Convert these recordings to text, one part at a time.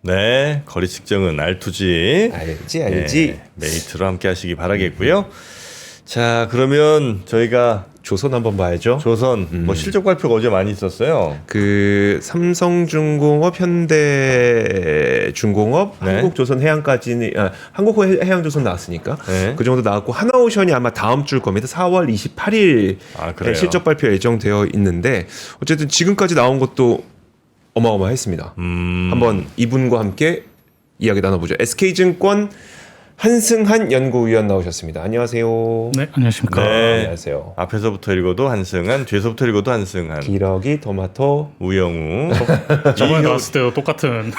네, 거리 측정은 알투지. 알지. 네, 메이트로 함께 하시기 바라겠고요. 자, 그러면 저희가 조선 한번 봐야죠. 조선 뭐 실적 발표가 어제 많이 있었어요. 그 삼성중공업, 현대중공업, 네. 한국조선해양까지 한국해양조선 나왔으니까 네. 그 정도 나왔고 하나오션이 아마 다음 주일 겁니다. 4월 28일 그래요? 실적 발표 예정되어 있는데 어쨌든 지금까지 나온 것도 어마어마했습니다. 한번 이분과 함께 이야기 나눠보죠. SK증권 한승한 연구위원 나오셨습니다. 안녕하세요. 네, 안녕하십니까. 네. 안녕하세요. 앞에서부터 읽어도 한승한, 뒤에서부터 읽어도 한승한. 기러기, 토마토. 우영우. 저번에 나왔을 때도 똑같은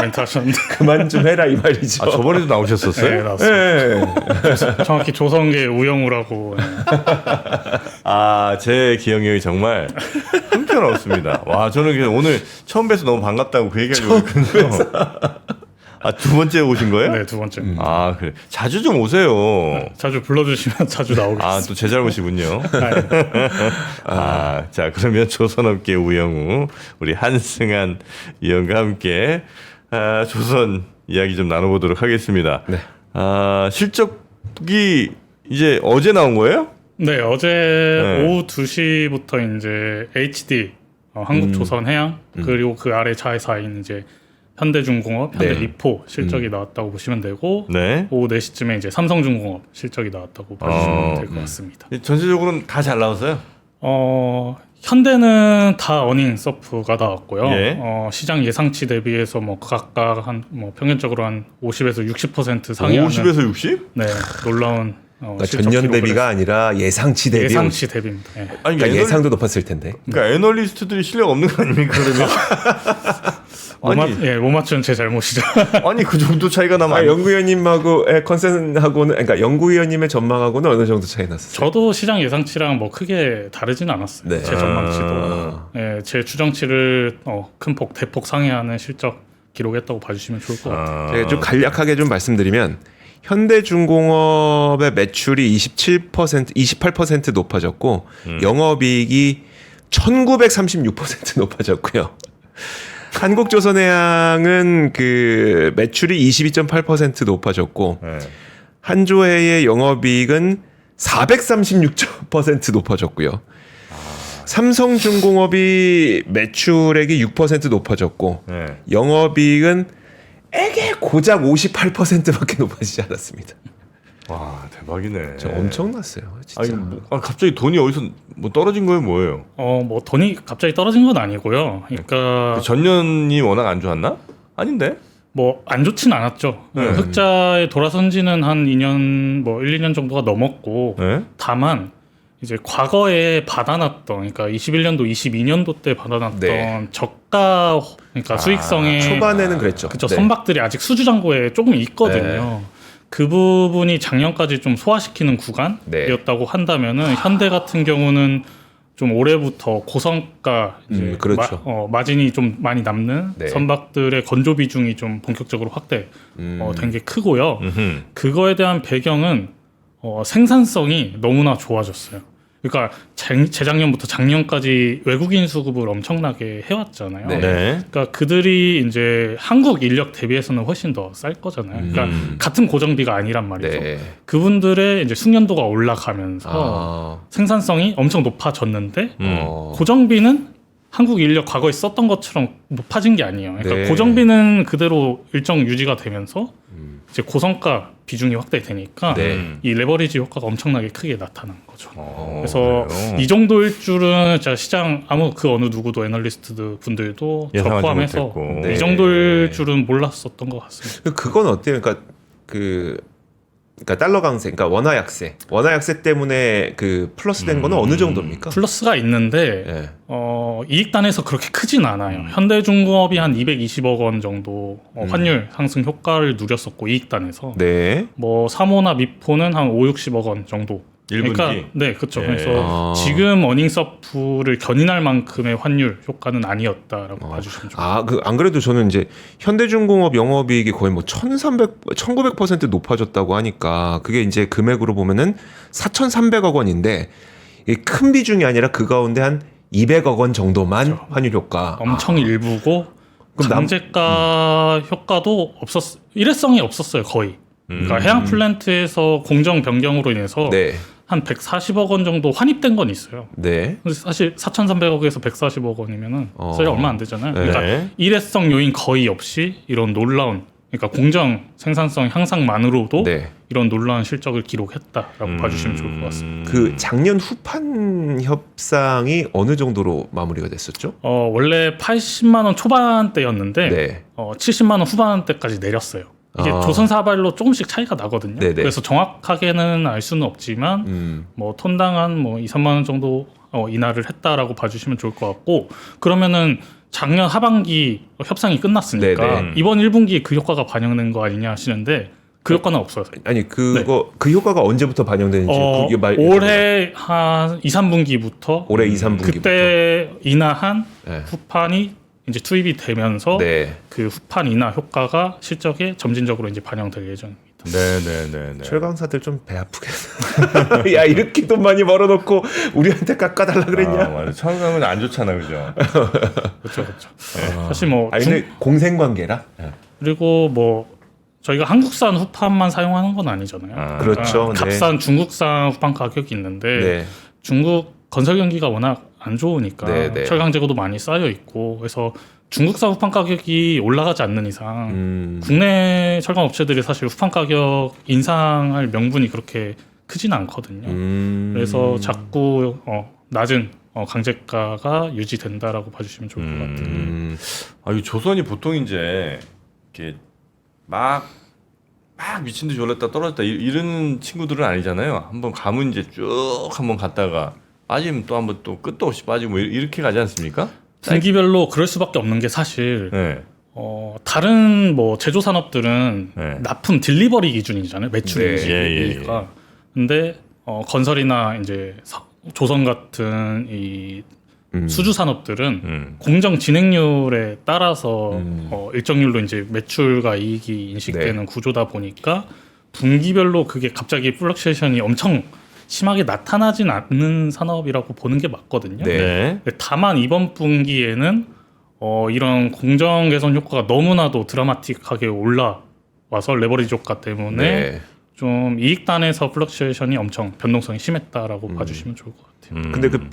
멘트 하셨는데. 그만 좀 해라 이 말이죠. 저번에도 나오셨었어요? 네, 나왔습니다. 네. 정확히 조선계 우영우라고. 네. 제 기억력이 정말 형편없습니다. 와, 저는 오늘 처음 뵈서 너무 반갑다고 그 얘기하려고 했거든요. 두 번째 오신 거예요? 네, 두 번째. 그래. 자주 좀 오세요. 자주 불러주시면 자주 나오겠습니다. 또 제 잘못이군요. 네. 자, 그러면 조선업계 우영우, 우리 한승한 위원과 함께 조선 이야기 좀 나눠보도록 하겠습니다. 네. 실적이 이제 어제 나온 거예요? 네, 어제 네. 오후 2시부터 이제 HD, 한국조선해양, 그리고 그 아래 자회사인 이제 현대중공업, 현대리포 실적이 나왔다고 보시면 되고, 네. 오후 4시쯤에 이제 삼성중공업 실적이 나왔다고 봐주시면 될 것 같습니다. 전체적으로는 다 잘 나왔어요? 현대는 다 어닝 서프가 나왔고요. 예. 시장 예상치 대비해서 뭐 각각 평균적으로 한 50에서 60% 상회하는 50에서 60? 네, 놀라운 그러니까 실적 전년 기록을 대비가 아니라 예상치 대비. 예상치 대비입니다. 예. 아니, 그러니까 예상도 높았을 텐데. 그러니까 애널리스트들이 실력 없는 거 아닙니까, 그러면? 못 맞춘 제 잘못이죠. 아니, 그 정도 차이가 나면 안 연구위원님하고 컨센하고는 그러니까 연구위원님의 전망하고는 어느 정도 차이 났어요? 저도 시장 예상치랑 뭐 크게 다르진 않았어요. 네. 제 전망치도. 제 추정치를 대폭 상회하는 실적 기록했다고 봐주시면 좋을 것 같아요. 제가 좀 간략하게 좀 말씀드리면 현대중공업의 매출이 28% 높아졌고 영업이익이 1936% 높아졌고요. 한국조선해양은 그 매출이 22.8% 높아졌고 한조해의 영업이익은 436% 높아졌고요. 삼성중공업이 매출액이 6% 높아졌고 영업이익은 고작 58%밖에 높아지지 않았습니다. 와, 대박이네. 엄청났어요, 진짜. 갑자기 돈이 어디서 떨어진 거예요, 뭐예요? 돈이 갑자기 떨어진 건 아니고요. 그러니까 전년이 워낙 안 좋았나? 아닌데? 안 좋진 않았죠. 흑자에 돌아선 지는 한 2년, 1, 2년 정도가 넘었고, 다만, 이제 과거에 받아놨던, 그러니까 21년도, 22년도 때 받아놨던 저가, 그러니까 수익성의 초반에는 그랬죠. 그쵸, 선박들이 아직 수주잔고에 조금 있거든요. 그 부분이 작년까지 좀 소화시키는 구간이었다고 한다면은 현대 같은 경우는 좀 올해부터 고성가 이제 그렇죠. 마진이 좀 많이 남는 선박들의 건조 비중이 좀 본격적으로 확대 된 게 크고요. 그거에 대한 배경은 생산성이 너무나 좋아졌어요. 그러니까 재작년부터 작년까지 외국인 수급을 엄청나게 해왔잖아요. 그러니까 그들이 이제 한국 인력 대비해서는 훨씬 더 쌀 거잖아요. 그러니까 같은 고정비가 아니란 말이죠. 그분들의 이제 숙련도가 올라가면서 생산성이 엄청 높아졌는데 고정비는 한국 인력 과거에 썼던 것처럼 높아진 게 아니에요. 그러니까 고정비는 그대로 일정 유지가 되면서 이제 고성가 비중이 확대되니까 이 레버리지 효과가 엄청나게 크게 나타난 거죠. 그래서 그래요? 이 정도일 줄은 진짜 시장 그 어느 누구도 애널리스트 분들도 저 예상하지 포함해서 못했고. 이 정도일 줄은 몰랐었던 것 같습니다. 그건 어때요? 그러니까 달러 강세, 그러니까 원화 약세 때문에 그 플러스 된 거는 어느 정도입니까? 플러스가 있는데 이익단에서 그렇게 크진 않아요. 현대중공업이 한 220억 원 정도 환율 상승 효과를 누렸었고 이익단에서 뭐 삼호나 미포는 한 5, 60억 원 정도. 1분기? 그러니까 그렇죠. 그래서 지금 어닝서프를 견인할 만큼의 환율 효과는 아니었다라고 봐주시면 좋겠습니다. 안 그래도 저는 이제 현대중공업 영업이익이 거의 뭐 1900% 높아졌다고 하니까 그게 이제 금액으로 보면은 4,300억 원인데 이게 큰 비중이 아니라 그 가운데 한 200억 원 정도만 환율 효과. 엄청 일부고 그럼 강제가 효과도 일회성이 없었어요 거의. 그러니까 해양 플랜트에서 공정 변경으로 인해서 네. 한 140억 원 정도 환입된 건 있어요. 네. 근데 사실 4,300억에서 140억 원이면은 사실 얼마 안 되잖아요. 네. 그러니까 일회성 요인 거의 없이 이런 놀라운, 그러니까 공정 생산성 향상만으로도 네. 이런 놀라운 실적을 기록했다라고 봐주시면 좋을 것 같습니다. 그 작년 후판 협상이 어느 정도로 마무리가 됐었죠? 원래 80만 원 초반대였는데 네. 70만 원 후반대까지 내렸어요. 이게 조선사발로 조금씩 차이가 나거든요. 네네. 그래서 정확하게는 알 수는 없지만 뭐 톤당한 뭐 2, 3만 원 정도 인하를 했다라고 봐주시면 좋을 것 같고, 그러면은 작년 하반기 협상이 끝났으니까 네네. 이번 1분기에 그 효과가 반영된 거 아니냐 하시는데 그 효과는 없어요. 아니 그 효과가 언제부터 반영되는지 그게 올해 한 2, 3분기부터 올해 2, 3분기부터 그때 인하한 네. 후판이 이제 투입이 되면서 네. 그 후판 인하 효과가 실적에 점진적으로 이제 반영될 예정입니다. 네네네. 철강사들 좀 배 아프겠어. 야 이렇게 돈 많이 벌어놓고 우리한테 깎아달라 그랬냐? 맞아. 철강은 안 좋잖아, 그죠? 그렇죠. 사실 뭐 아니 근데 공생관계라. 그리고 뭐 저희가 한국산 후판만 사용하는 건 아니잖아요. 그렇죠. 값싼 중국산 후판 가격이 있는데 네. 중국 건설 경기가 워낙 안 좋으니까 네. 철강 재고도 많이 쌓여 있고, 그래서 중국산 후판 가격이 올라가지 않는 이상 국내 철강 업체들이 사실 후판 가격 인상할 명분이 그렇게 크진 않거든요. 그래서 자꾸 낮은 강제가가 유지된다라고 봐주시면 좋을 것 같아요. 이 조선이 보통 이제 이렇게 막 미친 듯이 올랐다 떨어졌다 이런 친구들은 아니잖아요. 한번 가면 이제 쭉 한번 갔다가 빠지면 또 한번 또 끝도 없이 빠지고 뭐 이렇게 가지 않습니까? 분기별로 그럴 수밖에 없는 게 사실 네. 다른 뭐 제조 산업들은 네. 납품 딜리버리 기준이잖아요. 매출이지. 예. 근데 건설이나 이제 조선 같은 이 수주 산업들은 공정 진행률에 따라서 일정률로 이제 매출과 이익이 인식되는 구조다 보니까 분기별로 그게 갑자기 플럭시에이션이 엄청 심하게 나타나진 않는 산업이라고 보는 게 맞거든요. 네. 근데 다만 이번 분기에는 이런 공정 개선 효과가 너무나도 드라마틱하게 올라와서 레버리지 효과 때문에 좀 이익단에서 플럭시에이션이 엄청 변동성이 심했다라고 봐주시면 좋을 것 같아요. 근데 그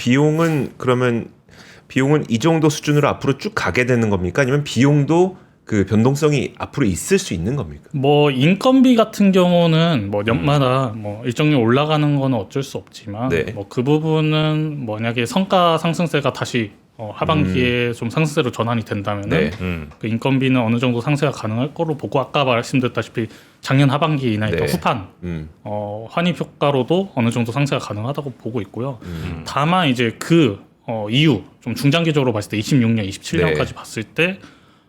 비용은 이 정도 수준으로 앞으로 쭉 가게 되는 겁니까? 아니면 비용도 그 변동성이 앞으로 있을 수 있는 겁니까? 뭐 인건비 같은 경우는 뭐 년마다 뭐 일정률 올라가는 거는 어쩔 수 없지만 뭐 그 부분은 만약에 성과 상승세가 다시 하반기에 좀 상승세로 전환이 된다면은 그 인건비는 어느 정도 상쇄가 가능할 거로 보고, 아까 말씀드렸다시피 작년 하반기에 인하했던 후판 환입 효과로도 어느 정도 상쇄가 가능하다고 보고 있고요. 다만 이제 그 이후 좀 중장기적으로 봤을 때 26년, 27년까지 봤을 때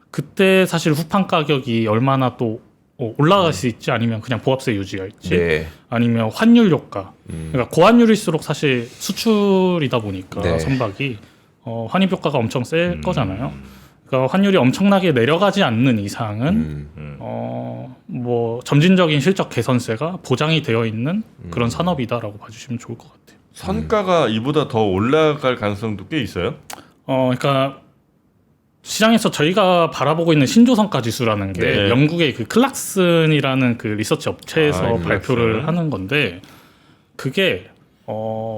그때 사실 후판 가격이 얼마나 또 올라갈 수 있지, 아니면 그냥 보합세 유지할지, 아니면 환율 효과. 그러니까 고환율일수록 사실 수출이다 보니까 선박이 환입 효과가 엄청 셀 거잖아요. 그러니까 환율이 엄청나게 내려가지 않는 이상은 뭐 점진적인 실적 개선세가 보장이 되어 있는 그런 산업이다라고 봐주시면 좋을 것 같아요. 선가가 이보다 더 올라갈 가능성도 꽤 있어요? 그러니까 시장에서 저희가 바라보고 있는 신조성가 지수라는 게 영국의 그 클락슨이라는 그 리서치 업체에서 발표를 하는 건데, 그게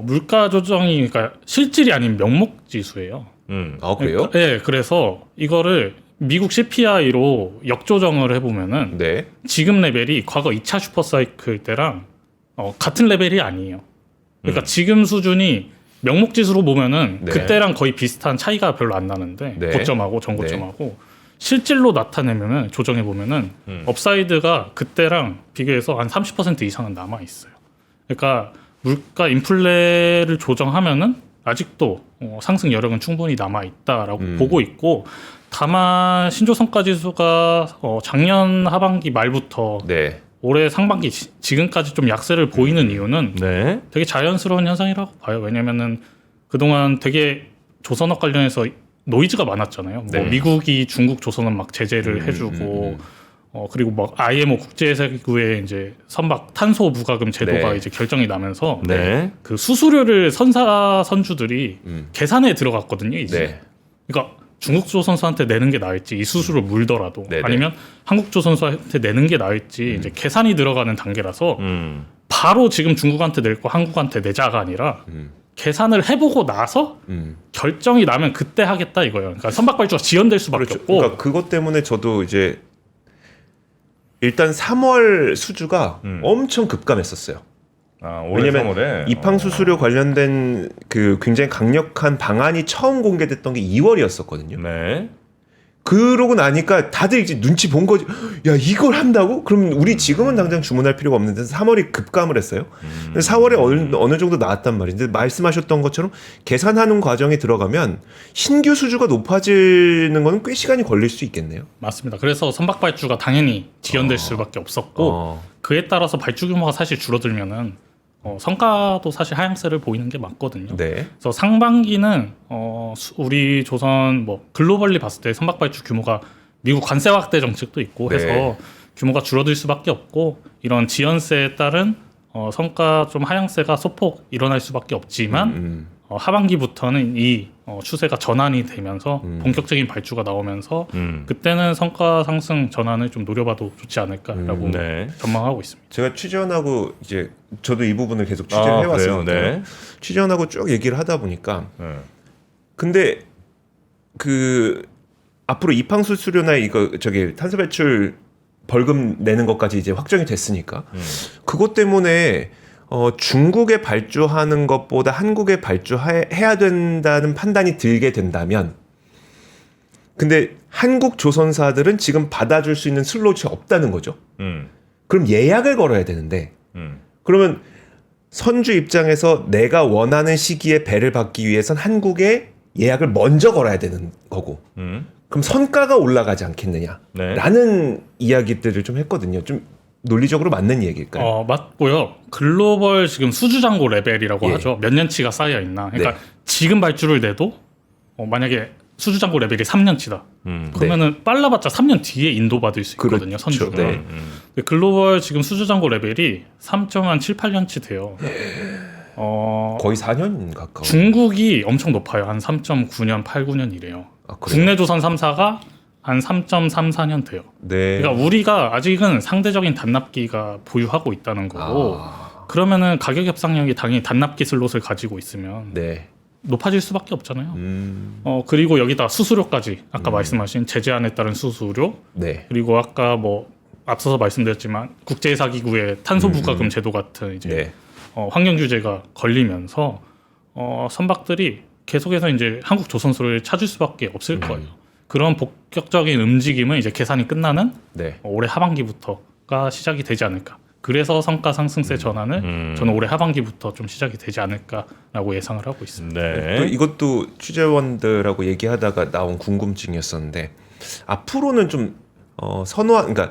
물가 조정이 그러니까 실질이 아닌 명목 지수예요. 아 그래요? 그러니까, 그래서 이거를 미국 CPI로 역조정을 해보면은 지금 레벨이 과거 2차 슈퍼사이클 때랑 같은 레벨이 아니에요. 그러니까 지금 수준이 명목 지수로 보면은 그때랑 거의 비슷한 차이가 별로 안 나는데 고점하고 전고점하고 실질로 나타내면은 조정해 보면은 업사이드가 그때랑 비교해서 한 30% 이상은 남아 있어요. 그러니까 물가 인플레를 조정하면은 아직도 상승 여력은 충분히 남아 있다라고 보고 있고, 다만 신조성가 지수가 작년 하반기 말부터 올해 상반기 지금까지 좀 약세를 보이는 이유는 되게 자연스러운 현상이라고 봐요. 왜냐면은 그동안 되게 조선업 관련해서 노이즈가 많았잖아요. 뭐 미국이 중국 조선업 막 제재를 해주고, 그리고 막 IMO 국제세구에 이제 선박 탄소 부가금 제도가 이제 결정이 나면서 그 수수료를 선사 선주들이 계산에 들어갔거든요. 이제. 그러니까 중국조선소한테 내는 게 나을지 이 수수료 물더라도 네네. 아니면 한국조선소한테 내는 게 나을지 이제 계산이 들어가는 단계라서 바로 지금 중국한테 낼 거 한국한테 내자가 아니라 계산을 해보고 나서 결정이 나면 그때 하겠다 이거예요. 그러니까 선박발주가 지연될 수밖에 그렇죠. 없고. 그러니까 그것 때문에 저도 이제 일단 3월 수주가 엄청 급감했었어요. 올해 왜냐면 3월에 입항 수수료 관련된 그 굉장히 강력한 방안이 처음 공개됐던 게 2월이었었거든요. 네. 그러고 나니까 다들 이제 눈치 본 거지. 야, 이걸 한다고? 그럼 우리 지금은 당장 주문할 필요가 없는데 3월이 급감을 했어요. 4월에 어느 정도 나왔단 말인데 말씀하셨던 것처럼 계산하는 과정에 들어가면 신규 수주가 높아지는 거는 꽤 시간이 걸릴 수 있겠네요. 맞습니다. 그래서 선박발주가 당연히 지연될 수밖에 없었고 그에 따라서 발주 규모가 사실 줄어들면은 성과도 사실 하향세를 보이는 게 맞거든요. 네. 그래서 상반기는 우리 조선 뭐 글로벌리 봤을 때 선박 발주 규모가 미국 관세 확대 정책도 있고 네. 해서 규모가 줄어들 수밖에 없고 이런 지연세에 따른 성과 좀 하향세가 소폭 일어날 수밖에 없지만 하반기부터는 이 추세가 전환이 되면서 본격적인 발주가 나오면서 그때는 성과 상승 전환을 좀 노려봐도 좋지 않을까라고 네. 전망하고 있습니다. 제가 취재원하고 이제 저도 이 부분을 계속 취재를 해왔으니까 네. 취재원하고 쭉 얘기를 하다 보니까 네. 근데 그 앞으로 입항 수수료나 이거 저기 탄소 배출 벌금 내는 것까지 이제 확정이 됐으니까 그것 때문에 중국에 발주하는 것보다 한국에 발주해야 된다는 판단이 들게 된다면 근데 한국 조선사들은 지금 받아줄 수 있는 슬롯이 없다는 거죠. 그럼 예약을 걸어야 되는데 그러면 선주 입장에서 내가 원하는 시기에 배를 받기 위해선 한국에 예약을 먼저 걸어야 되는 거고 그럼 선가가 올라가지 않겠느냐라는 네. 이야기들을 좀 했거든요. 좀 논리적으로 맞는 얘기일까요? 맞고요. 글로벌 지금 수주잔고 레벨이라고 예. 하죠. 몇 년치가 쌓여 있나. 그러니까 네. 지금 발주를 내도 만약에 수주잔고 레벨이 3년치다. 그러면은 빨라봤자 3년 뒤에 인도받을 수 있거든요. 그렇죠. 선주가. 네. 근데 글로벌 지금 수주잔고 레벨이 3.7, 8년치 돼요. 거의 4년 가까워. 중국이 엄청 높아요. 한 3.9년, 8, 9년 이래요. 아, 그래요? 국내 조선 3사가 한 3.34년 돼요. 네. 그러니까 우리가 아직은 상대적인 단납기가 보유하고 있다는 거고 그러면은 가격 협상력이 당연히 단납기 슬롯을 가지고 있으면 네. 높아질 수밖에 없잖아요. 그리고 여기다 수수료까지 아까 말씀하신 제재안에 따른 수수료 네. 그리고 아까 뭐 앞서서 말씀드렸지만 국제회사기구의 탄소부가금 제도 같은 이제 네. 환경 규제가 걸리면서 선박들이 계속해서 이제 한국 조선소를 찾을 수밖에 없을 거예요. 그런 본격적인 움직임은 이제 계산이 끝나는 네. 올해 하반기부터가 시작이 되지 않을까. 그래서 성과 상승세 전환을 저는 올해 하반기부터 좀 시작이 되지 않을까라고 예상을 하고 있습니다. 네. 또 이것도 취재원들하고 얘기하다가 나온 궁금증이었었는데 앞으로는 좀 그러니까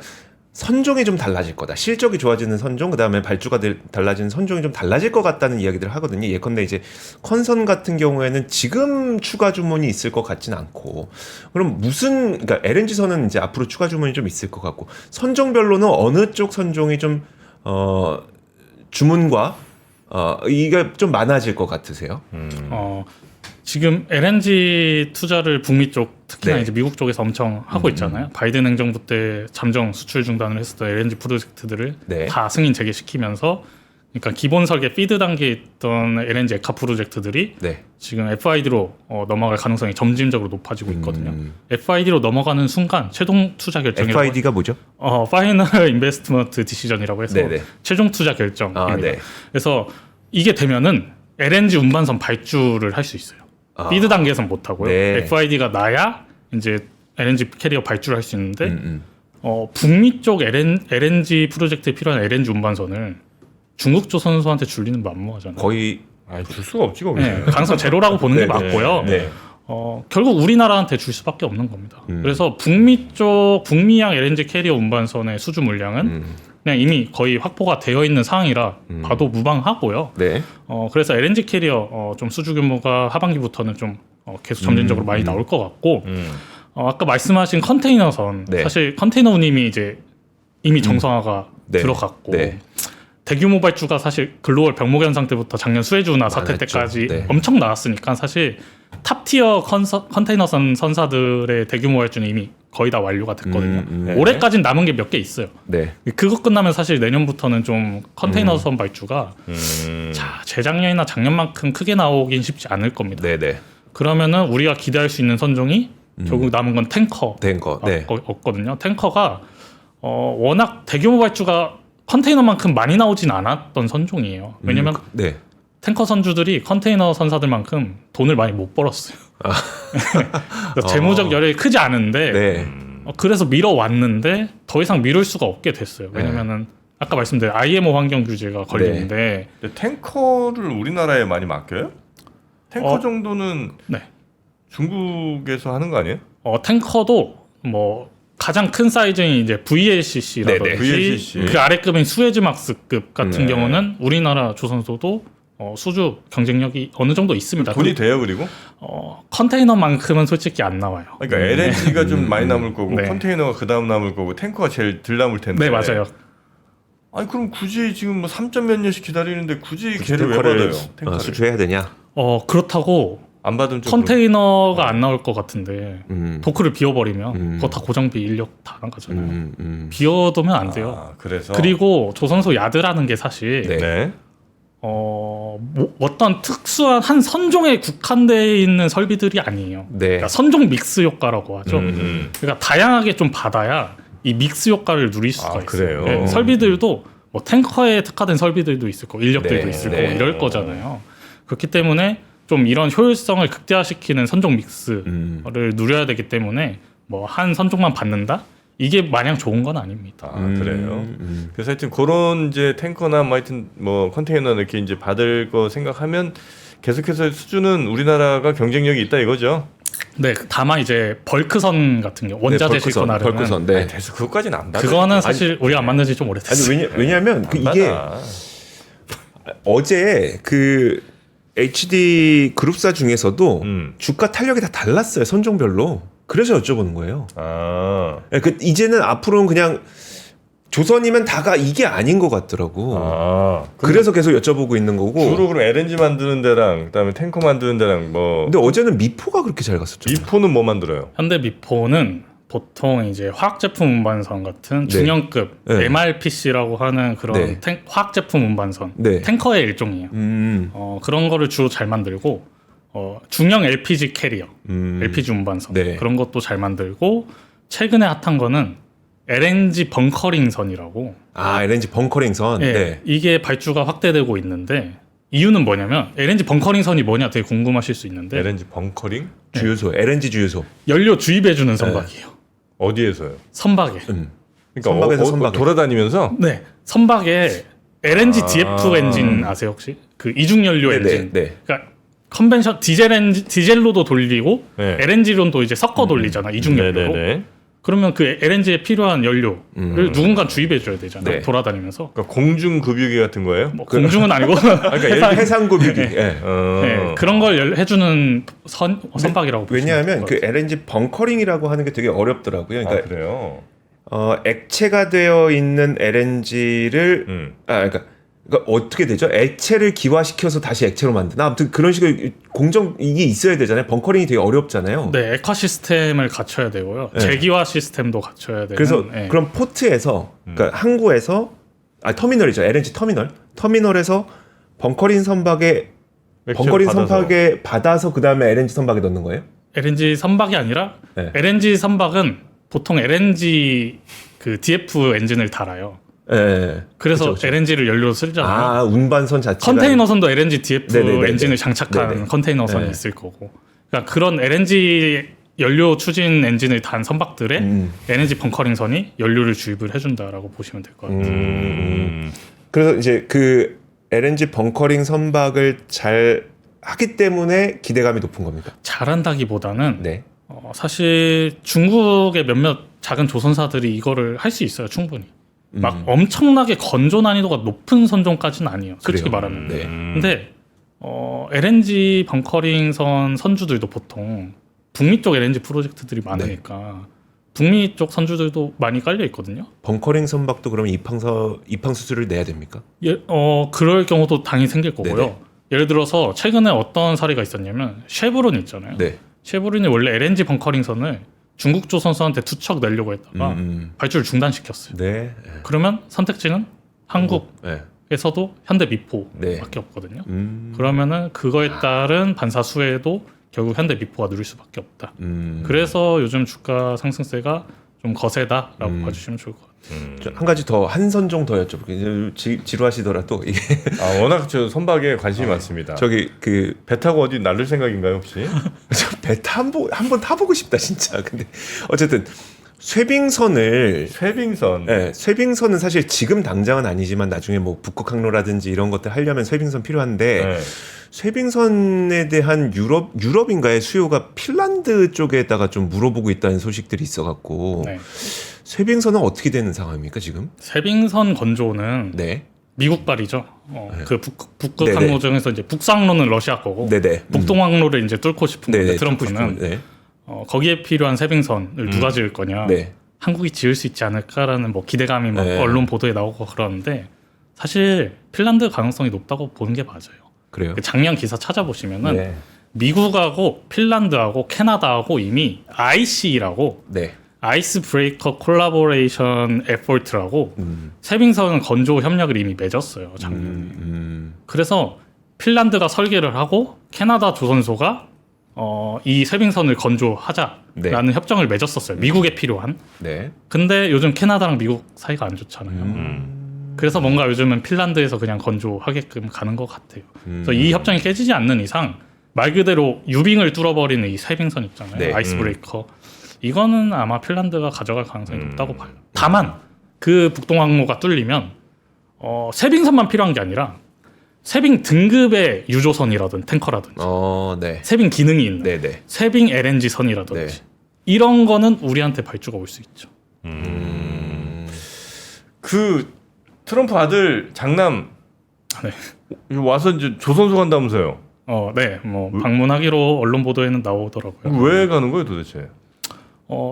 선종이 좀 달라질 거다. 실적이 좋아지는 선종, 그다음에 발주가 달라지는 선종이 좀 달라질 것 같다는 이야기들을 하거든요. 예컨대 이제 컨선 같은 경우에는 지금 추가 주문이 있을 것 같진 않고, 그럼 그러니까 LNG선은 이제 앞으로 추가 주문이 좀 있을 것 같고, 선종별로는 어느 쪽 선종이 좀 주문과 이게 좀 많아질 것 같으세요? 지금 LNG 투자를 북미 쪽 특히나 네. 이제 미국 쪽에서 엄청 하고 있잖아요. 바이든 행정부 때 잠정 수출 중단을 했었던 LNG 프로젝트들을 네. 다 승인 재개시키면서 그러니까 기본 설계 피드 단계에 있던 LNG 에카 프로젝트들이 네. 지금 FID로 넘어갈 가능성이 점진적으로 높아지고 있거든요. FID로 넘어가는 순간 최종 투자 결정이라고 FID가 뭐죠? 파이널 인베스트먼트 디시전이라고 해서 네네. 최종 투자 결정입니다. 네. 그래서 이게 되면은 LNG 운반선 발주를 할 수 있어요. 피드 단계에선 못 하고요. 네. FID가 나야 이제 LNG 캐리어 발주를 할 수 있는데 북미 쪽 LNG 프로젝트에 필요한 LNG 운반선을 중국 조선소한테 줄리는 만무하잖아요. 거의 줄 수가 없지 거기. 네, 가능성 제로라고 보는 게 네, 맞고요. 네. 결국 우리나라한테 줄 수밖에 없는 겁니다. 그래서 북미양 LNG 캐리어 운반선의 수주 물량은 그냥 이미 거의 확보가 되어 있는 상황이라 봐도 무방하고요. 네. 그래서 LNG 캐리어 좀 수주 규모가 하반기부터는 좀 계속 점진적으로 많이 나올 것 같고 아까 말씀하신 컨테이너선 네. 사실 컨테이너 운임이 이제 이미 정상화가 네. 들어갔고 네. 대규모 발주가 사실 글로벌 병목 현상 때부터 작년 수에즈운하 사태 많았죠. 때까지 네. 엄청 나왔으니까 사실 탑티어 컨테이너선 선사들의 대규모 발주는 이미 거의 다 완료가 됐거든요. 올해까지는 남은 게 몇 개 있어요. 네. 그거 끝나면 사실 내년부터는 좀 컨테이너선 발주가 재작년이나 작년만큼 크게 나오긴 쉽지 않을 겁니다. 네네. 그러면은 우리가 기대할 수 있는 선종이 결국 남은 건 탱커. 네. 없거든요. 탱커가 워낙 대규모 발주가 컨테이너만큼 많이 나오진 않았던 선종이에요. 왜냐면 네. 탱커 선주들이 컨테이너 선사들만큼 돈을 많이 못 벌었어요. 재무적 여력이 크지 않은데 네. 그래서 밀어왔는데 더 이상 미룰 수가 없게 됐어요. 왜냐면은 아까 말씀드린 IMO 환경 규제가 걸리는데 근데 탱커를 우리나라에 많이 맡겨요? 탱커 정도는 네. 중국에서 하는 거 아니에요? 탱커도 뭐 가장 큰 사이즈인 이제 VLCC라든지 네네. VLCC. 그 아래급인 수에즈막스급 같은 경우는 우리나라 조선소도 수주 경쟁력이 어느 정도 있습니다. 돈이 돼요, 그리고? 컨테이너만큼은 솔직히 안 나와요. 그러니까 LNG가 좀 많이 남을 거고 네. 컨테이너가 그 다음 남을 거고 탱커가 제일 덜 남을 텐데. 네, 맞아요. 아니 그럼 굳이 지금 뭐 3점 몇 년씩 기다리는데 굳이 걔를 왜 받아요? 탱커를. 수주해야 되냐? 그렇다고 안 받으면 좀 컨테이너가 안 나올 것 같은데 도크를 비워버리면 그거 다 고정비 인력 다 나가잖아요. 비워두면 안 돼요. 그래서 그리고 조선소 야드라는 게 사실 네. 어떤 특수한 한 선종에 국한되어 있는 설비들이 아니에요. 네. 그러니까 선종 믹스 효과라고 하죠. 그러니까 다양하게 좀 받아야 이 믹스 효과를 누릴 수가 있어요. 그래요? 네, 설비들도 뭐 탱커에 특화된 설비들도 있을 거고 인력들도 네, 있을 네. 거고 이럴 거잖아요. 그렇기 때문에 좀 이런 효율성을 극대화시키는 선종 믹스를 누려야 되기 때문에 뭐 한 선종만 받는다? 이게 마냥 좋은 건 아닙니다. 그래요. 그래서 하여튼 그런 이제 탱커나 뭐 하여튼 뭐 컨테이너 이렇게 이제 받을 거 생각하면 계속해서 수주는 우리나라가 경쟁력이 있다 이거죠. 네, 다만 이제 벌크선 같은 경우 원자재 싣고 나르는 벌크선. 네. 대수 그것까지는 안 받아. 그거는 사실 우리가 안 만든 지 좀 오래됐어요. 아니 왜냐하면 이게 어제 그 HD 그룹사 중에서도 주가 탄력이 다 달랐어요, 선종별로. 그래서 여쭤보는 거예요. 이제는 앞으로는 그냥 조선이면 다가 이게 아닌 것 같더라고. 그래서 계속 여쭤보고 있는 거고. 주로 그럼 LNG 만드는 데랑 그다음에 탱커 만드는 데랑 뭐. 근데 어제는 미포가 그렇게 잘 갔었죠. 미포는 뭐 만들어요? 현대 미포는 보통 이제 화학 제품 운반선 같은 중형급 네. MRPC라고 하는 그런 네. 화학 제품 운반선 네. 탱커의 일종이에요. 그런 거를 주로 잘 만들고 중형 LPG 캐리어, LPG 운반선 네. 그런 것도 잘 만들고 최근에 핫한 거는 LNG 벙커링선이라고. LNG 벙커링선. 네. 네. 이게 발주가 확대되고 있는데 이유는 뭐냐면 LNG 벙커링선이 뭐냐 되게 궁금하실 수 있는데 LNG 벙커링? 주유소, LNG 주유소. 연료 주입해주는 선박이에요. 어디에서요? 선박에. 그러니까 선박에서 선박에. 돌아다니면서 네, 선박에 LNG DF 엔진 아세요 혹시? 그 이중 연료 엔진. 네. 그러니까 컨벤션 디젤로도 돌리고 네. LNG로도 이제 섞어 돌리잖아 이중 연료로. 네네네. 그러면 그 LNG에 필요한 연료를 누군가 주입해줘야 되잖아요. 네. 돌아다니면서. 그러니까 공중 급유기 같은 거예요? 뭐 공중은 아니고 그러니까 해상고비기. 네, 그런 걸 해주는 선박이라고 보시면 왜냐하면 될 그 LNG 벙커링이라고 하는 게 되게 어렵더라고요. 그러니까 그래요. 액체가 되어 있는 LNG를 그러니까 어떻게 되죠? 액체를 기화시켜서 다시 액체로 만드나? 아무튼 그런 식의 이게 있어야 되잖아요. 벙커링이 되게 어렵잖아요. 네, 액화 시스템을 갖춰야 되고요. 재기화 시스템도 갖춰야 되는. 그래서 그럼 포트에서 그러니까 항구에서 터미널이죠. LNG 터미널에서 벙커링 선박에 받아서 그다음에 LNG 선박에 넣는 거예요? LNG 선박이 아니라 네. LNG 선박은 보통 LNG 그 DF 엔진을 달아요. 네. 그래서 그쵸. LNG를 연료로 쓰잖아요. 운반선 자체가 컨테이너선도 LNG DF 네네네네. 엔진을 장착한 네네. 컨테이너선이 있을 거고. 그러니까 그런 LNG 연료 추진 엔진을 단 선박들에 LNG 벙커링선이 연료를 주입을 해준다라고 보시면 될 것 같아요. 그래서 이제 그 LNG 벙커링 선박을 잘 하기 때문에 기대감이 높은 겁니다. 잘한다기보다는 네. 사실 중국의 몇몇 작은 조선사들이 이거를 할 수 있어요, 충분히. 막 엄청나게 건조 난이도가 높은 선종까지는 아니에요, 솔직히 그래요? 말하면. 네. 근데 LNG 벙커링선 선주들도 보통 북미 쪽 LNG 프로젝트들이 많으니까 북미 쪽 선주들도 많이 깔려 있거든요. 벙커링 선박도 그러면 입항 수수료를 내야 됩니까? 그럴 경우도 당연히 생길 거고요. 네네. 예를 들어서 최근에 어떤 사례가 있었냐면 쉐보론 있잖아요. 네. 쉐보론이 원래 LNG 벙커링선을 중국 조선소한테 두 척 내려고 했다가 발주를 중단시켰어요. 네. 그러면 선택지는 한국에서도 네. 현대 미포밖에 네. 없거든요. 그러면은 그거에 따른 반사 수혜도 결국 현대 미포가 누릴 수밖에 없다. 그래서 요즘 주가 상승세가 좀 거세다라고 봐주시면 좋을 것 같아요. 한 가지 더 한 선종 더 여쭤볼게요. 지루하시더라도 이게 워낙 저 선박에 관심이 많습니다. 저기 그 배 타고 어디 날릴 생각인가요 혹시? 배 한번 타보고 싶다 진짜. 근데 어쨌든 쇠빙선을 쇠빙선. 네, 쇠빙선은 사실 지금 당장은 아니지만 나중에 뭐 북극 항로라든지 이런 것들 하려면 쇠빙선 필요한데 네. 쇠빙선에 대한 유럽인가의 수요가 핀란드 쪽에다가 좀 물어보고 있다는 소식들이 있어갖고 네. 쇠빙선은 어떻게 되는 상황입니까 지금? 쇠빙선 건조는 네, 미국발이죠. 그 북극 네네. 항로 중에서 이제 북상로는 러시아 거고 네네. 북동 항로를 이제 뚫고 싶은 건데 네네. 트럼프는 네. 거기에 필요한 쇠빙선을 누가 지을 거냐. 네. 한국이 지을 수 있지 않을까라는 뭐 기대감이 막 네. 언론 보도에 나오고 그러는데 사실 핀란드 가능성이 높다고 보는 게 맞아요. 그래요. 작년 기사 찾아보시면은 네. 미국하고 핀란드하고 캐나다하고 이미 IC라고 네. 아이스 브레이커 콜라보레이션 에포트라고 쇠빙선 건조 협력을 이미 맺었어요. 작년에. 그래서 핀란드가 설계를 하고 캐나다 조선소가 이 쇠빙선을 건조하자라는 네. 협정을 맺었었어요. 미국에 필요한. 네. 근데 요즘 캐나다랑 미국 사이가 안 좋잖아요. 그래서 뭔가 요즘은 핀란드에서 그냥 건조하게끔 가는 것 같아요. 그래서 이 협정이 깨지지 않는 이상 말 그대로 유빙을 뚫어버리는 이 쇠빙선 있잖아요. 네. 아이스 브레이커. 이거는 아마 핀란드가 가져갈 가능성이 높다고 봐요. 다만 그 북동 항로가 뚫리면 쇠빙선만 필요한 게 아니라 쇠빙 등급의 유조선이라든 탱커라든지 네. 쇠빙 기능이 있는 네네. 쇠빙 LNG 선이라든지 네. 이런 거는 우리한테 발주가 올 수 있죠. 그 트럼프 아들 장남 네. 와서 이제 조선소 간다면서요? 네, 뭐 방문하기로 언론 보도에는 나오더라고요. 왜 가는 거예요 도대체?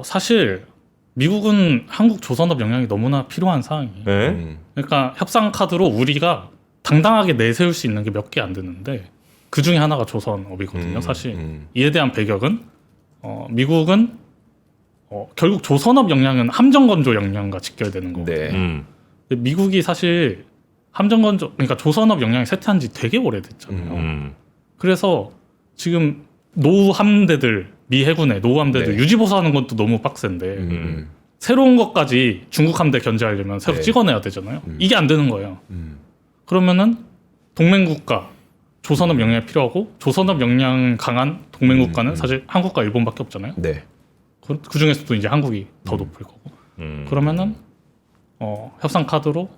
사실 미국은 한국 조선업 역량이 너무나 필요한 상황이에요. 네? 그러니까 협상 카드로 우리가 당당하게 내세울 수 있는 게 몇 개 안 되는데 그 중에 하나가 조선업이거든요. 사실 이에 대한 배경은 미국은 결국 조선업 역량은 함정 건조 역량과 직결되는 거거든요. 네. 근데 미국이 사실 함정 건조 그러니까 조선업 역량이 쇠퇴한 지 되게 오래됐잖아요. 그래서 지금 노후 함대들 미 해군의 노후 함대들 네. 유지 보수하는 건 또 너무 빡센데 새로운 것까지 중국 함대 견제하려면 새로 네. 찍어내야 되잖아요. 이게 안 되는 거예요. 그러면은 동맹국가 조선업 역량이 필요하고 조선업 역량 강한 동맹국가는 사실 한국과 일본밖에 없잖아요. 네. 그 중에서도 이제 한국이 더 높을 거고. 그러면은 협상 카드로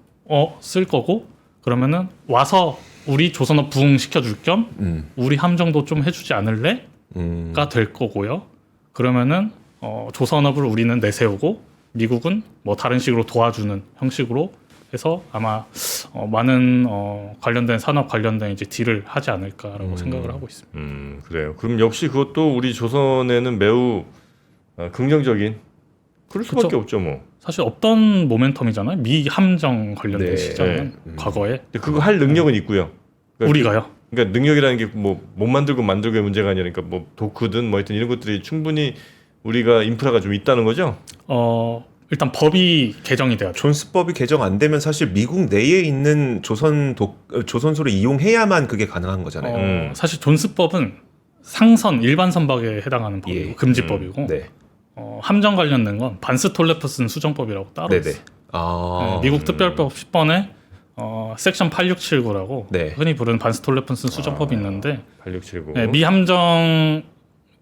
쓸 거고 그러면은 와서 우리 조선업 부흥시켜 줄 겸 우리 함정도 좀 해주지 않을래?가 될 거고요. 그러면은 조선업을 우리는 내세우고 미국은 뭐 다른 식으로 도와주는 형식으로 해서 아마 많은 관련된 산업 관련된 이제 딜을 하지 않을까라고 생각을 하고 있습니다. 그래요. 그럼 역시 그것도 우리 조선에는 매우 긍정적인 그럴 수밖에 그쵸. 없죠 뭐. 사실 없던 모멘텀이잖아요. 미 함정 관련된 네. 시장은 과거에 근데 그거 할 능력은 있고요. 그러니까 우리가요. 그러니까 능력이라는 게 뭐 못 만들고 만들고의 문제가 아니니까 뭐 도크든 뭐 하여튼 이런 것들이 충분히 우리가 인프라가 좀 있다는 거죠. 일단 법이 개정이 돼야죠. 존스법이 개정 안 되면 사실 미국 내에 있는 조선소를 이용해야만 그게 가능한 거잖아요. 사실 존스법은 상선 일반 선박에 해당하는 법이고 예. 금지법이고 네. 함정 관련된 건 반스톨레프슨 수정법이라고 따로 네네. 있어요. 아. 미국 특별법 10번에 섹션 8679라고 네. 흔히 부르는 반스톨레프슨 수정법이 있는데 8679. 네, 미 함정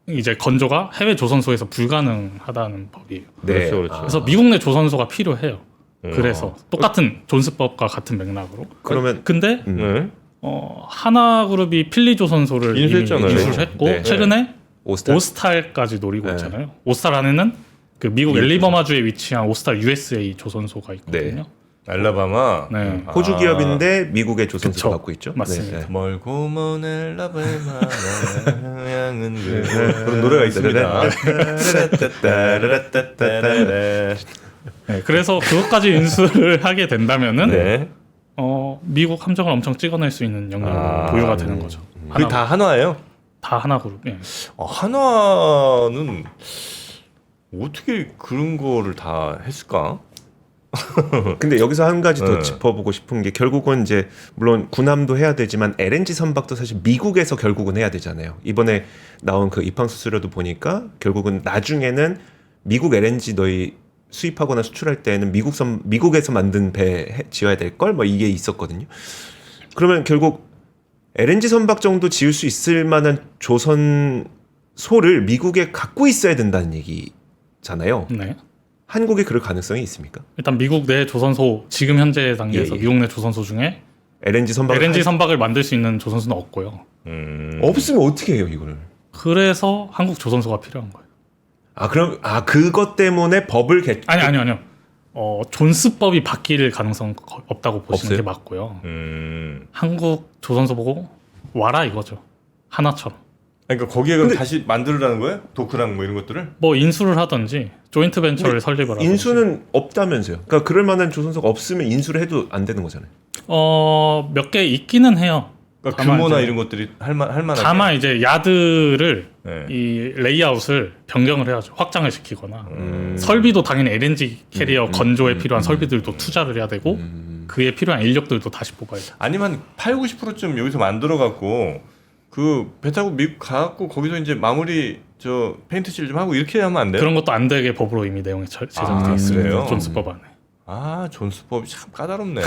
이제 건조가 해외 조선소에서 불가능하다는 법이에요. 네. 그렇죠, 그렇죠. 그래서 미국 내 조선소가 필요해요. 그래서 똑같은 존스법과 같은 맥락으로. 그러면 근데 네. 하나그룹이 필리조선소를 이미 인수했잖아요. 인수를 했고 네. 최근에 오스탈. 오스탈까지 노리고 네. 있잖아요. 오스탈 안에는 그 미국 엘리버마주에 위치한 오스탈 USA 조선소가 있거든요. 네. 알라바마. 네. 호주 기업인데 미국의 조선소를 그쵸. 갖고 있죠. 맞습니다. 네. 멀고 먼 엘라바마 향은 그런 노래가 있습니다. 네, 그래서 그것까지 인수를 하게 된다면은 네. 미국 함정을 엄청 찍어낼 수 있는 역량이 보유가 되는 거죠. 그게 다 한화예요? 다 하나그룹. 예. 한화는 어떻게 그런 거를 다 했을까? 근데 여기서 한 가지 더 네. 짚어보고 싶은 게 결국은 이제 물론 군함도 해야 되지만 LNG 선박도 사실 미국에서 결국은 해야 되잖아요. 이번에 나온 그 입항 수수료도 보니까 결국은 나중에는 미국 LNG 너희 수입하거나 수출할 때는 미국에서 만든 배 지어야 될 걸 뭐 이게 있었거든요. 그러면 결국 LNG 선박 정도 지을 수 있을 만한 조선소를 미국에 갖고 있어야 된다는 얘기잖아요. 네. 한국에 그럴 가능성이 있습니까? 일단 미국 내 조선소 지금 현재 단계에서 예, 예. 미국 내 조선소 중에 LNG 선박을 만들 수 있는 조선소는 없고요. 없으면 어떻게 해요 이거를? 그래서 한국 조선소가 필요한 거예요. 그것 때문에 법을 아니요. 존스법이 바뀔 가능성 없다고 보시는 없어요? 게 맞고요. 한국 조선소 보고 와라 이거죠. 하나처럼. 그러니까 거기에 그럼 다시 만들으라는 거예요? 도크랑 뭐 이런 것들을? 뭐 인수를 하든지 조인트 벤처를 설립을 하든지. 인수는 없다면서요? 그러니까 그럴 만한 조선소가 없으면 인수를 해도 안 되는 거잖아요. 몇 개 있기는 해요. 그러니까 다만 규모나 이제- 이런 것들이 할만하게. 다만 이제 야드를 네. 이 레이아웃을 변경을 해야죠. 확장을 시키거나 설비도 당연히 LNG 캐리어 건조에 필요한 설비들도 투자를 해야 되고 그에 필요한 인력들도 다시 뽑아야죠. 아니면 8, 90%좀 여기서 만들어 갖고 그 배 타고 미국 가갖고 거기서 이제 마무리 저 페인트 칠 좀 하고 이렇게 하면 안 돼요? 그런 것도 안 되게 법으로 이미 내용이 제정되어 있습니다. 그래요? 존스법 안에. 아 존스법이 참 까다롭네.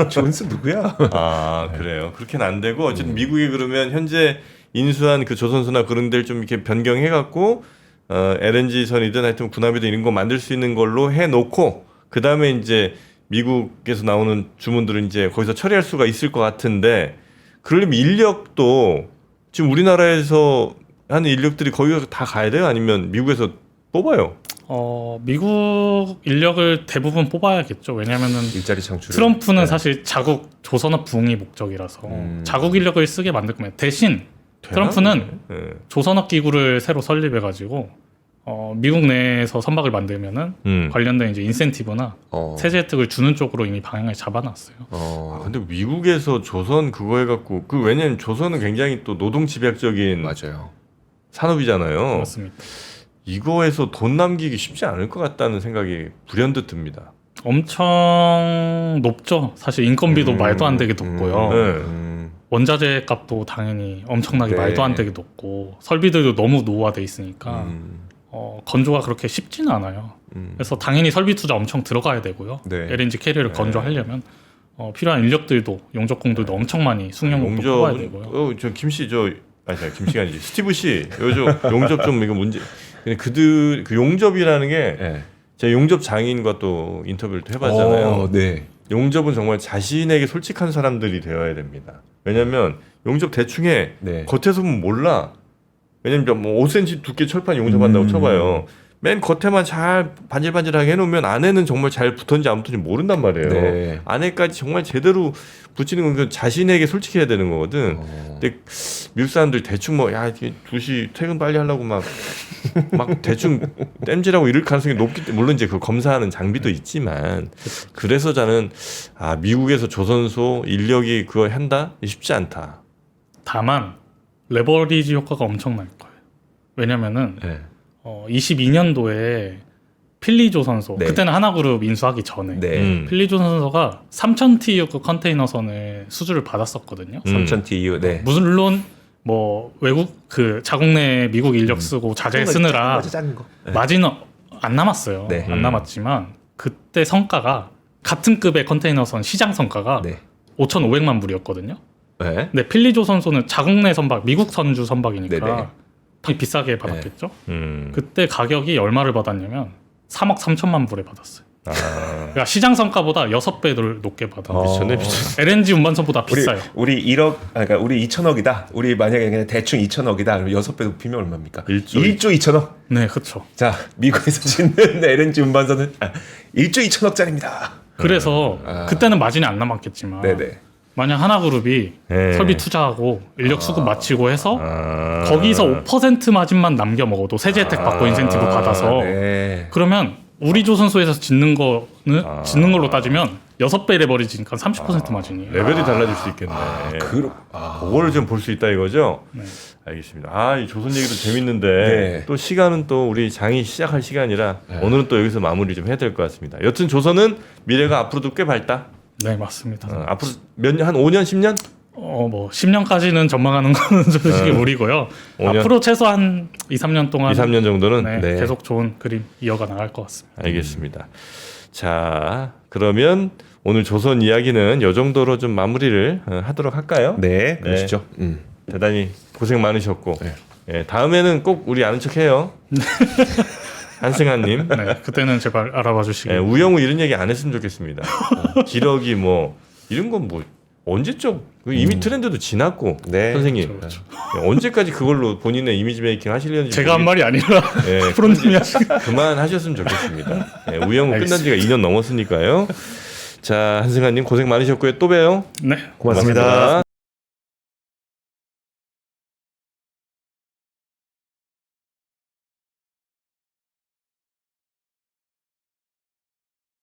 존스 누구야? 아 그래요. 그렇게는 안 되고 어쨌든 미국이 그러면 현재 인수한 그 조선소나 그런 데를 좀 이렇게 변경해 갖고 LNG 선이든 하여튼 군함이든 이런 거 만들 수 있는 걸로 해 놓고 그 다음에 이제 미국에서 나오는 주문들은 이제 거기서 처리할 수가 있을 것 같은데 그러려면 인력도 지금 우리나라에서 하는 인력들이 거기가 다 가야 돼요? 아니면 미국에서 뽑아요? 미국 인력을 대부분 뽑아야겠죠. 왜냐하면은 일자리 창출. 트럼프는 사실 자국 조선업 부흥이 목적이라서 자국 인력을 쓰게 만들 겁니다. 대신 트럼프는 네. 조선업 기구를 새로 설립해가지고 미국 내에서 선박을 만들면은 관련된 이제 인센티브나 세제 혜택을 주는 쪽으로 이미 방향을 잡아놨어요. 아, 근데 미국에서 조선 그거 해갖고 왜냐면 조선은 굉장히 또 노동 집약적인 맞아요. 산업이잖아요. 맞습니다. 이거에서 돈 남기기 쉽지 않을 것 같다는 생각이 불현듯 듭니다. 엄청 높죠. 사실 인건비도 말도 안 되게 높고요. 네. 원자재 값도 당연히 엄청나게 네. 말도 안 되게 높고 설비들도 너무 노후화돼 있으니까 건조가 그렇게 쉽지는 않아요. 그래서 당연히 설비 투자 엄청 들어가야 되고요. 네. LNG 캐리어를 건조하려면 필요한 인력들도 용접공들도 엄청 많이 숙련공도 뽑아야 되고요. 저 김씨 김씨가 아니지 스티브 씨 요즘 용접 좀 이거 문제. 근데 그들 그 용접이라는 게 네. 제가 용접 장인과 또 인터뷰를 또 해봤잖아요. 네. 용접은 정말 자신에게 솔직한 사람들이 되어야 됩니다. 왜냐면 용접 대충 해. 네. 겉에서 보면 몰라. 왜냐면 뭐 5cm 두께 철판 용접한다고 쳐봐요. 맨 겉에만 잘 반질반질하게 해놓으면 안에는 정말 잘 붙었는지 안 붙었는지 모른단 말이에요. 네. 안에까지 정말 제대로 붙이는 건 자신에게 솔직해야 되는 거거든. 근데 미국 사람들 대충 2시 퇴근 빨리 하려고 막 대충 땜질하고 이럴 가능성이 높기 때문에 물론 이제 그 검사하는 장비도 있지만 그래서 저는 미국에서 조선소 인력이 그거 한다? 쉽지 않다. 다만 레버리지 효과가 엄청날 거예요. 왜냐면은 네. 22년도에 필리조선소 네. 그때는 하나그룹 인수하기 전에 네. 필리조선소가 3000TU 컨테이너선을 수주를 받았었거든요. 3000TU. 네. 물론 뭐 외국 그 자국 내 미국 인력 쓰고 자재 쓰느라 작은 거. 네. 마진은 안 남았어요. 네. 안 남았지만 그때 성과가 같은 급의 컨테이너선 시장 성과가 네. 5,500만 불이었거든요. 네. 근데 필리조선소는 자국 내 선박, 미국 선주 선박이니까 네네. 되게 비싸게 받았겠죠. 음. 그때 가격이 얼마를 받았냐면 3억 3천만 불에 받았어요. 아. 그러니까 시장 성가보다 6배를 높게 받았어요. 미쳤네 미쳤어. LNG 운반선보다 비싸요. 우리 1억, 그러니까 우리 2천억이다. 우리 만약에 그냥 대충 2천억이다. 그럼 6배 높이면 얼마입니까? 1조 2천억. 네, 그렇죠. 자, 미국에서 짓는 LNG 운반선은 1조 2천억짜리입니다. 그래서 그때는 마진이 안 남았겠지만 네네. 만약 하나그룹이 네. 설비 투자하고 인력 수급 마치고 해서 거기서 5% 마진만 남겨 먹어도 세제 혜택 받고 인센티브 받아서 네. 그러면 우리 조선소에서 짓는 걸로 따지면 6배 레버리지니까 30% 마진이에요. 레벨이 달라질 수 있겠네. 그거를 좀 볼 수 있다 이거죠. 네. 알겠습니다. 이 조선 얘기도 재밌는데 네. 또 시간은 또 우리 장이 시작할 시간이라 오늘은 또 여기서 마무리 좀 해야 될 것 같습니다. 여튼 조선은 미래가 앞으로도 꽤 밝다. 네, 맞습니다. 앞으로 몇 년, 한 5년, 10년? 뭐 10년까지는 전망하는 거는 솔직히 무리고요. 5년? 앞으로 최소한 2, 3년 동안 2, 3년 정도는? 네, 네. 계속 좋은 그림 이어가 나갈 것 같습니다. 알겠습니다. 자, 그러면 오늘 조선 이야기는 이 정도로 좀 마무리를 하도록 할까요? 네, 그러시죠. 대단히 고생 많으셨고 네. 예, 다음에는 꼭 우리 아는 척해요. 한승환님. 네, 그때는 제발 알아봐 주시길. 예, 우영우 이런 얘기 안 했으면 좋겠습니다. 기러기 뭐 이런 건 뭐 언제적 이미 트렌드도 지났고 네, 선생님 그렇죠. 예, 언제까지 그걸로 본인의 이미지 메이킹 하시려는지 제가 한 말이 아니라 예, 프로님이 하신 그만 하셨으면 좋겠습니다. 예, 우영우 끝난 지가 2년 넘었으니까요. 자, 한승환님 고생 많으셨고요. 또 봬요. 네. 고맙습니다. 고맙습니다.